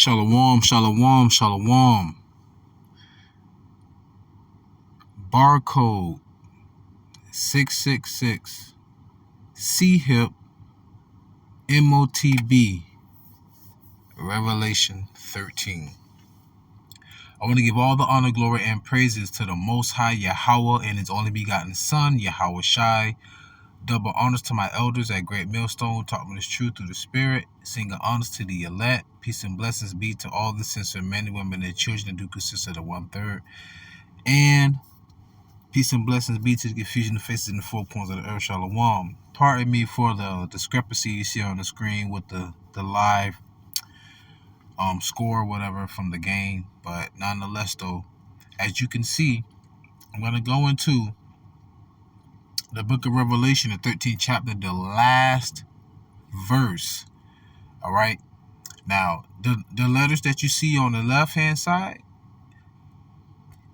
Shalom, shalom, shalom. Barcode 666 C-HIP MOTB Revelation 13. I want to give all the honor, glory, and praises to the Most High Yahawah and His only begotten Son, YAHAWASHI. Double honors to my elders at Great Millstone, taught me this truth through the Spirit. Singing honors to the elect. Peace and blessings be to all the sincere men and women and children that do consist of the 1/3. And peace and blessings be to the confusion of faces in the 4 corners of the earth. Shalom. Pardon me for the discrepancy you see on the screen with the live score or whatever from the game. But nonetheless, though, as you can see, I'm going to go into the book of Revelation, the 13th chapter, the last verse. All right. Now, the letters that you see on the left-hand side,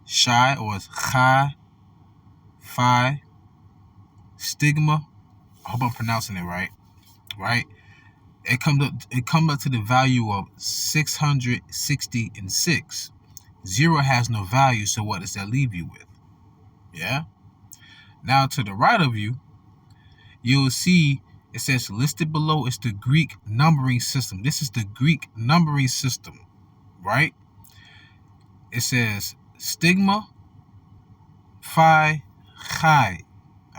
Shai, or it's Chai, Phi, Stigma. I hope I'm pronouncing it right. Right? It comes up to the value of 666. 0 has no value, so what does that leave you with? Yeah? Now, to the right of you, you'll see it says listed below is the Greek numbering system. This is the Greek numbering system, right? It says Stigma, Phi, Chi.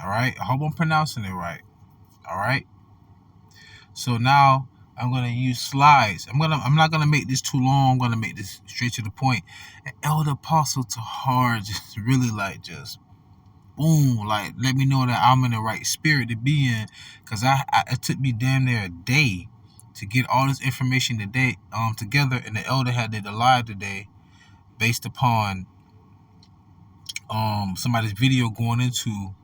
All right? I hope I'm pronouncing it right. All right? So now I'm gonna use slides. I'm not gonna make this too long. I'm gonna make this straight to the point. And Elder Apostle Tahar just really just boom, let me know that I'm in the right spirit to be in, because it took me damn near a day to get all this information today together, and the elder did a live today based upon somebody's video going into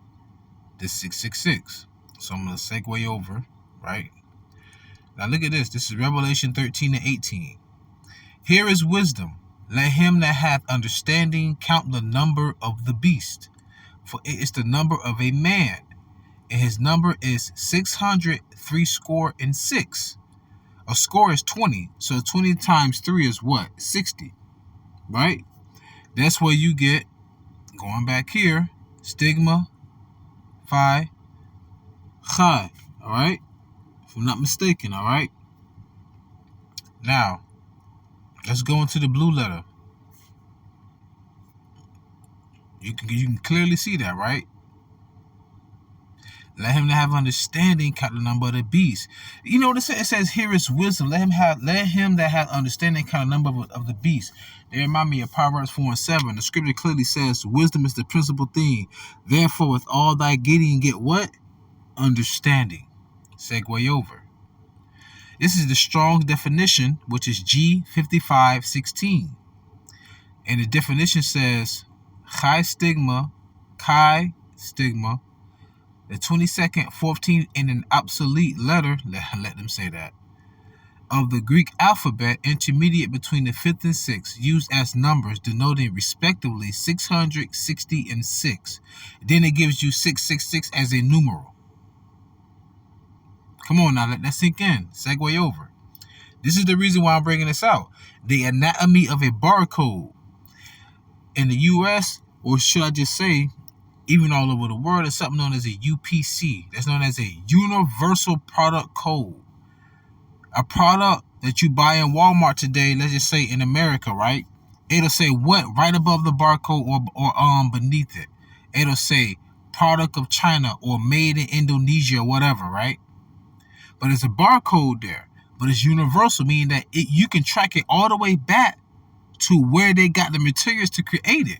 the 666. So I'm gonna segue over, right? Now look at this. This is Revelation 13 and 18. Here is wisdom. Let him that hath understanding count the number of the beast, for it is the number of a man, and his number is 666. A score is 20, so 20 times 3 is what? 60, right? That's where you get, going back here, Stigma, Phi, Chi, all right? If I'm not mistaken, all right? Now, let's go into the blue letter. You can clearly see that, right? Let him that have understanding count the number of the beast. You know what it says? It says, here is wisdom. Let him that have understanding count the number of the beast. They remind me of Proverbs 4 and 7. The scripture clearly says, wisdom is the principal thing. Therefore, with all thy getting, get what? Understanding. Segue over. This is the Strong's definition, which is G5516. And the definition says, Chi Stigma, Chi Stigma, the 22nd, 14th, and an obsolete letter, let them say that, of the Greek alphabet, intermediate between the 5th and 6th, used as numbers, denoting respectively 660 and 6. Then it gives you 666 as a numeral. Come on now, let that sink in. Segue over. This is the reason why I'm bringing this out. The anatomy of a barcode. In the U.S., or should I just say, even all over the world, is something known as a UPC. That's known as a Universal Product Code. A product that you buy in Walmart today, let's just say in America, right? It'll say what right above the barcode or beneath it. It'll say product of China or made in Indonesia or whatever, right? But it's a barcode there. But it's universal, meaning that you can track it all the way back to where they got the materials to create it,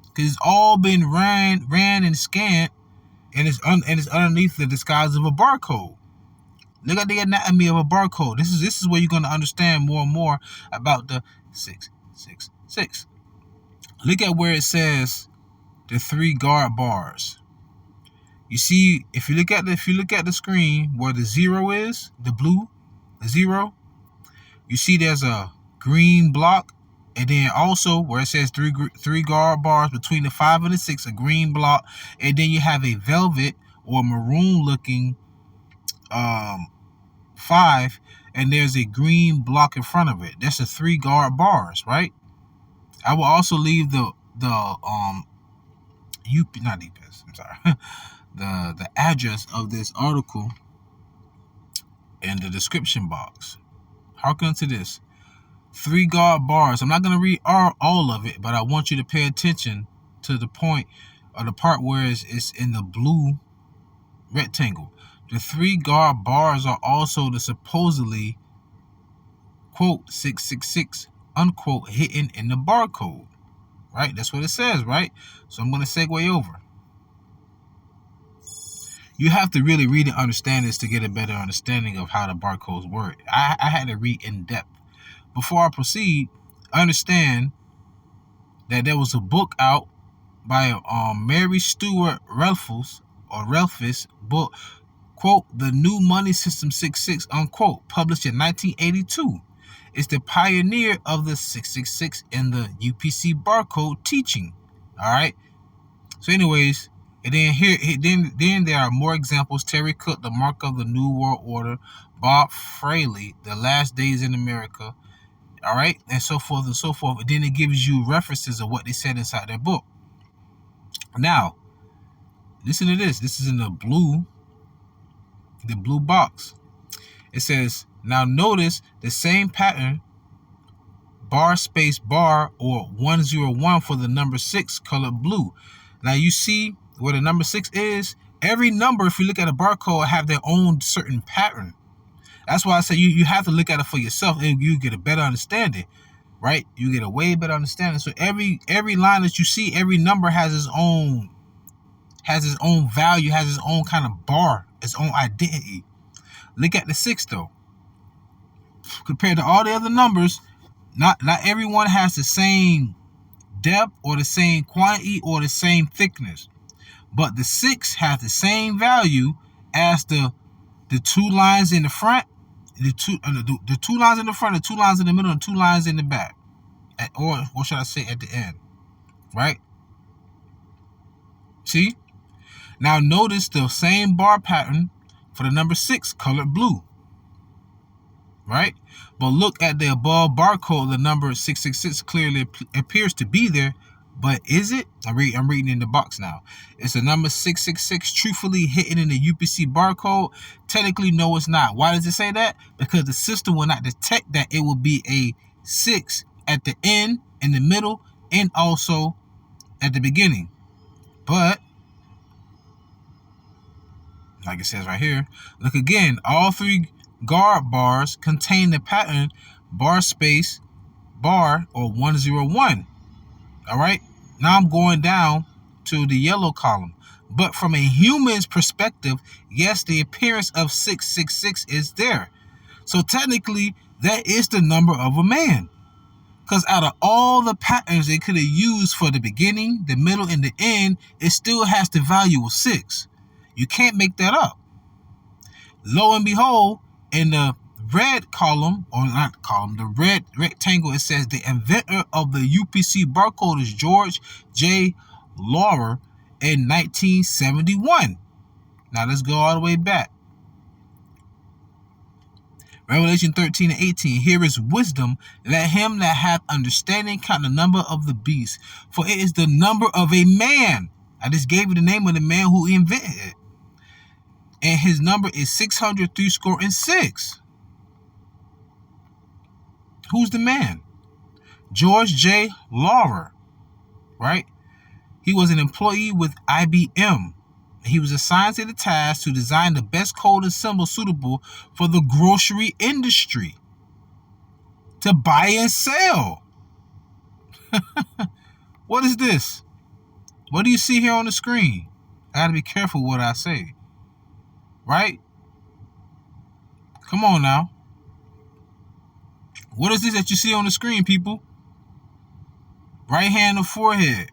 because it's all been ran and scanned, and it's underneath the disguise of a barcode. Look at the anatomy of a barcode. This is where you're going to understand more and more about the 666. Look at where it says the 3 guard bars. You see, if you look at the screen where the 0 is, the blue, the 0, you see there's a green block. And then also where it says three guard bars between the 5 and the 6, a green block. And then you have a velvet or maroon looking 5. and there's a green block in front of it. That's the 3 guard bars, right? I will also leave the not EPS, I'm sorry, the address of this article in the description box. Hearken to this. 3 guard bars. I'm not going to read all of it, but I want you to pay attention to the point or the part where it's in the blue rectangle. The 3 guard bars are also the supposedly, quote, 666, unquote, hidden in the barcode. Right? That's what it says, right? So I'm going to segue over. You have to really read and understand this to get a better understanding of how the barcodes work. I had to read in depth. Before I proceed, understand that there was a book out by Mary Stuart Relfus book, quote, The New Money System 66, unquote, published in 1982. It's the pioneer of the 666 in the UPC barcode teaching. All right. So anyways, and then there are more examples. Terry Cook, The Mark of the New World Order, Bob Fraley, The Last Days in America, all right, and so forth and so forth. And then it gives you references of what they said inside their book. Now, listen to this. This is in the blue box. It says, now notice the same pattern, bar space bar, or 101 for the number 6 colored blue. Now you see where the number 6 is. Every number, if you look at a barcode, have their own certain pattern. That's why I say you have to look at it for yourself and you get a better understanding, right? You get a way better understanding. So every line that you see, every number has its own value, has its own kind of bar, its own identity. Look at the 6 though. Compared to all the other numbers, not everyone has the same depth or the same quantity or the same thickness. But the 6 has the same value as the 2 lines in the front, the two lines in the front, the 2 lines in the middle, and 2 lines in the back, or what should I say, at the end, right? See? Now notice the same bar pattern for the number 6 colored blue, right? But look at the above barcode. The number 666 clearly appears to be there, but is it? I'm reading in the box now. It's the number 666 truthfully hidden in the UPC barcode? Technically, no, it's not. Why does it say that? Because the system will not detect that it will be a 6 at the end, in the middle, and also at the beginning. But like it says right here, look again. All 3 guard bars contain the pattern bar space bar, or 101. All right. Now I'm going down to the yellow column. But from a human's perspective, yes, the appearance of 666 is there. So technically, that is the number of a man. Because out of all the patterns they could have used for the beginning, the middle, and the end, it still has the value of 6. You can't make that up. Lo and behold, in the red column, or not column, the red rectangle, it says the inventor of the UPC barcode is George J. Laurer in 1971. Now let's go all the way back. Revelation 13 and 18. Here is wisdom. Let him that hath understanding count the number of the beast, for it is the number of a man. I just gave you the name of the man who invented it. And his number is 636. Who's the man? George J. Laurer, right? He was an employee with IBM. He was assigned to the task to design the best code and symbol suitable for the grocery industry to buy and sell. What is this? What do you see here on the screen? I gotta be careful what I say, right? Come on now. What is this that you see on the screen, people? Right hand or forehead.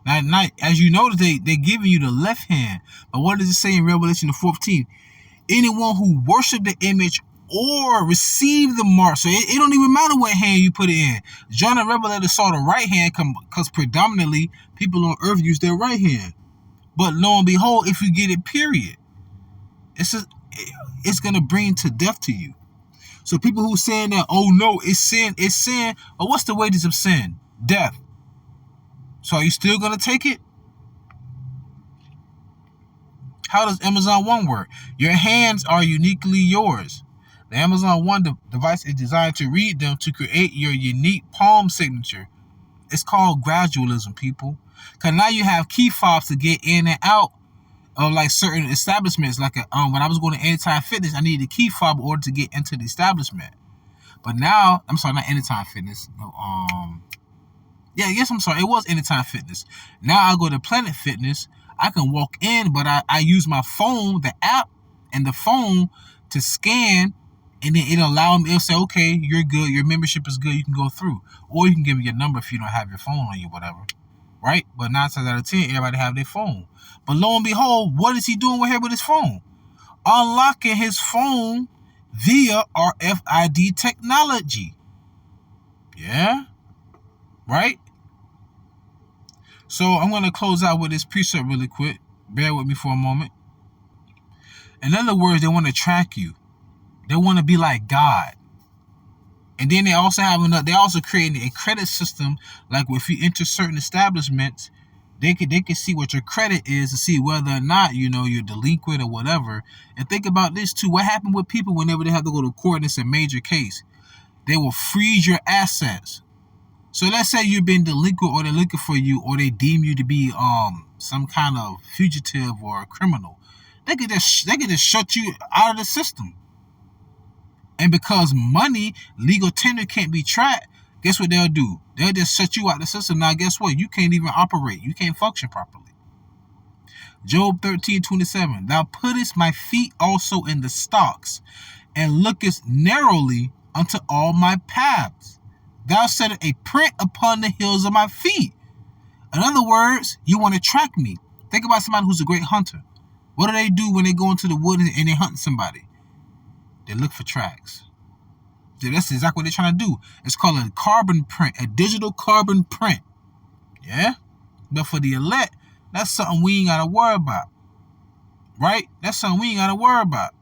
Now, as you notice, they're giving you the left hand. But what does it say in Revelation 14? Anyone who worship the image or receive the mark. So it don't even matter what hand you put it in. John the Revelator saw the right hand because predominantly people on earth use their right hand. But lo and behold, if you get it, period, it's going to bring to death to you. So people who saying that, oh no, it's sin, it's sin. Well, what's the wages of sin? Death. So are you still going to take it? How does Amazon One work? Your hands are uniquely yours. The Amazon One device is designed to read them to create your unique palm signature. It's called gradualism, people. Because now you have key fobs to get in and out of like certain establishments. Like when I was going to Anytime Fitness, I needed a key fob in order to get into the establishment. But now, I'm sorry, not Anytime Fitness. No, I'm sorry, it was Anytime Fitness. Now I go to Planet Fitness. I can walk in, but I use my phone, the app, and the phone to scan, and then it'll allow me. It'll say, okay, you're good. Your membership is good. You can go through, or you can give me your number if you don't have your phone on you, whatever. Right? But 9 times out of 10, everybody have their phone. But lo and behold, what is he doing with his phone? Unlocking his phone via RFID technology. Yeah? Right? So I'm going to close out with this precept really quick. Bear with me for a moment. In other words, they want to track you. They want to be like God. And then they also creating a credit system. Like if you enter certain establishments, they can see what your credit is to see whether or not, you're delinquent or whatever. And think about this too. What happened with people whenever they have to go to court and it's a major case? They will freeze your assets. So let's say you've been delinquent, or they're looking for you, or they deem you to be some kind of fugitive or a criminal. They could just shut you out of the system. And because money, legal tender can't be tracked, guess what they'll do? They'll just shut you out of the system. Now guess what? You can't even operate. You can't function properly. Job 13:27. Thou puttest my feet also in the stocks, and lookest narrowly unto all my paths. Thou settest a print upon the heels of my feet. In other words, you want to track me. Think about somebody who's a great hunter. What do they do when they go into the woods and they hunt somebody? They look for tracks. That's exactly what they're trying to do. It's called a carbon print, a digital carbon print. Yeah? But for the elect, that's something we ain't got to worry about. Right? That's something we ain't got to worry about.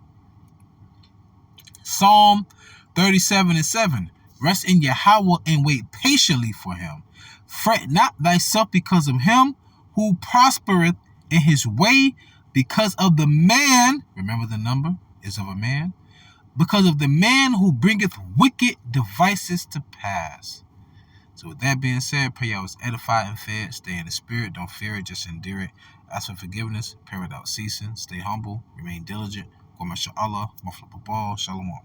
Psalm 37:7. Rest in Yahawah and wait patiently for him. Fret not thyself because of him who prospereth in his way, because of the man, remember the number is of a man, because of the man who bringeth wicked devices to pass. So with that being said, pray y'all was edified and fed. Stay in the spirit. Don't fear it. Just endure it. Ask for forgiveness. Pray without ceasing. Stay humble. Remain diligent. Go, MashaAllah. Shalom.